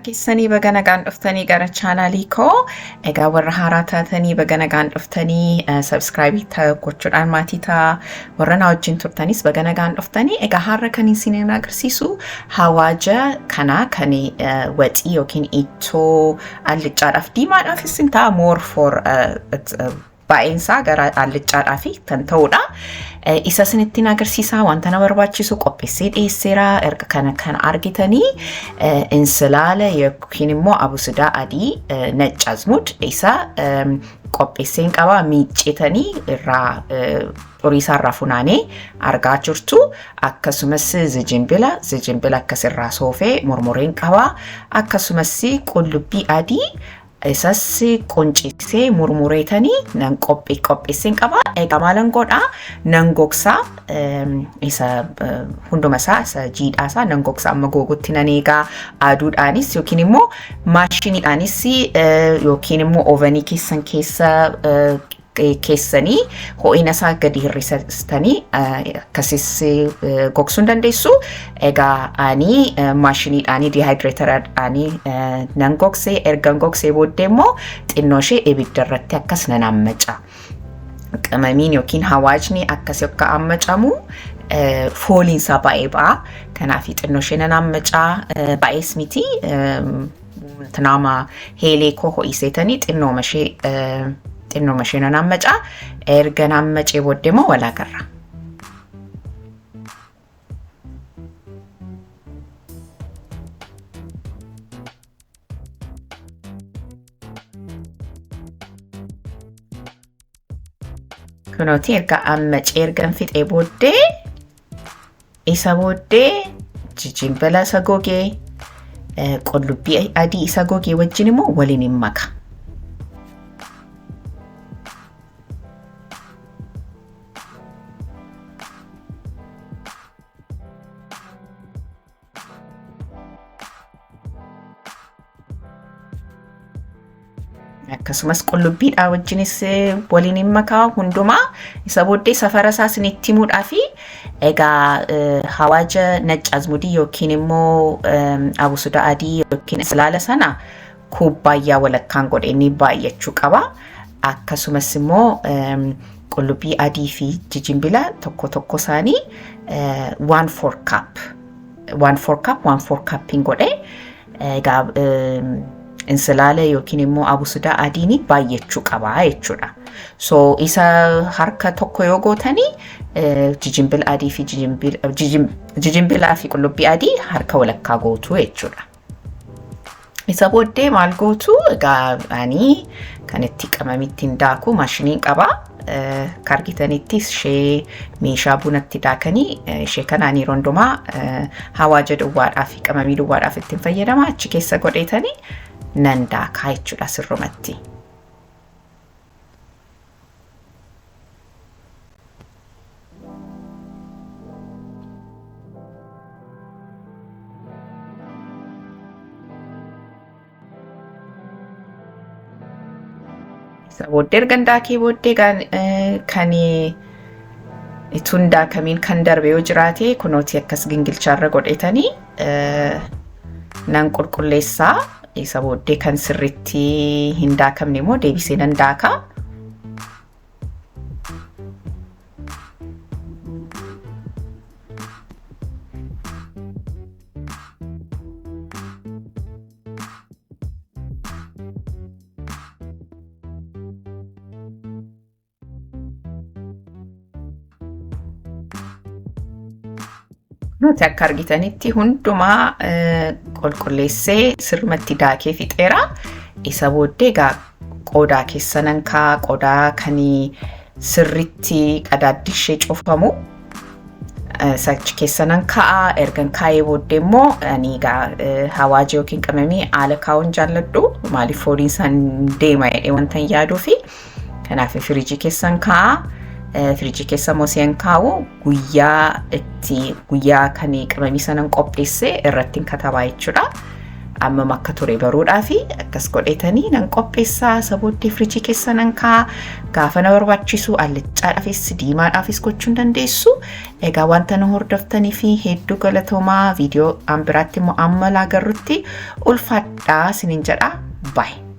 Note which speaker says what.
Speaker 1: Keessanii baga nagaan dhuftanii gara chaanaalii koo egaa warra haaraa taatanii baga nagaan dhuftanii subscribe gochuudhaan maatii ta'a warra na wajjin turtanis baga nagaan dhuftanii egaa har'a kan isin agarsiisu hawaaja kana kan waxii yookiin ittoo allichaadhaaf diimaadhaaf isin ta'a more for baay'insaa gara allichaadhaaf kan ta'udha. Isa sinittiin agarsiisaa wanta na barbaachisu qopheessee dhiyeesseera erga kana argitanii insilaala yookiin immoo abusidaa adii nacc azmud isa qopheesseen qaba miicceetanii irraa xuriisaa irraa funaanee argaa jirtu akkasumas zijinbila akkasirraa soofee murmureen qaba akkasumas qullubbii adii isas qoncisee murmureetanii nan qopheesseen qaba egaa maalan godha nan gogsaa isa hunduma isa jiidhaasaa nan gogsaa amma gogutti nan eegaa aduudhaanis yookiin immoo maashiniidhaanis yookiin immoo ovenii keessanii ho'ina isaa gadi hir'isanii akkasis gogsuun dandeessu egaa ani maashiniidhaanii dehydrateradhaanii nan gogsee ergan gogsee booddee immoo xinnoo ishee ibidda irratti akkas nan ammaca qamamiin yookiin hawaajni akkas akka ammacamu fooliin isaa baay'ee ba'a kanaaf xinnoo ishee nan ammaca baay'ees miti tanaama heelee koo ho'iseetanii xinnoo mashina nammaca erga nammacee booddee moo wala garra kunooti erga ammacee ergan fixee booddee isa booddee jijinbila isa gogee qullubbii adii isa gogee wajjin immoo waliin hin maka akkasumas qullubbiidhaa wajjinis waliin hin makaa hundumaa isa booddee safara isaa isinitti himuudhaafi egaa hawaaja nacc azmudii yookiin immoo abusuda adii yookiin insilaala sana kubbaayyaa walakkaan godhe inni baay'achuu qaba akkasumas immoo qullubbii adii fi jijinbila tokko isaanii 1/4 cup godhe egaa insilaala yookiin immoo abusuda adiini baay'achuu qaba jechuudha. So isa harka tokko yoo gootanii jijinbila adii fi jijinbilaa fi qullubbii adii harka walakkaa gootu jechuudha. Isa booddee maal gootu egaa ani kan itti qamamittiin daaku maashiniin qaba kargitanitti ishee meeshaa bunatti daakanii ishee kanaan yeroo hundumaa hawaaja duwwaadhaa fi qamamii duwwaadhaaf ittiin fayyadama achi keessa godheetanii nan daakaa jechuudha sirrumatti. Isa booddee ergan daakee booddee kan itun daakamiin kan darbe yoo jiraate kunooti akkas gingilchaarra godheetanii nan qulqulleessaa isa booddee kan sirriitti hin daakamne immoo deebisee nan daakaa. Nuti akka argitanitti hundumaa qulqulleessee sirmatti daakee fixeera. Isa booddee egaa qodaa keessa nan kaa qodaa kan sirriitti qadaaddishee cufamu sachi keessa nan kaa ergan kaayee booddee immoo ani egaa hawaaja yookiin qamamii haala kaa'uun jaalladhu maaliif fooliin isaan deema jedhee wanta hin yaaduufi kanaaf firiijii keessan kaa firiijii keessa mooseen kaa'u guyyaa kan qamamii sanan qopheesse irratti katabaa jechuudha. amma makka ture baruudhaafi akkas godhetanii nan qopheessaa sabootti firiijii keessa nan kaa gaafa na barbaachisu allichaadhaafis diimaadhaafis gochuun dandeessu egaa wanta nu hordoftanii fi hedduu galatoomaa viidiyoo biraatti immoo amma laagarrutti ulfaadhaa sinin jedha bye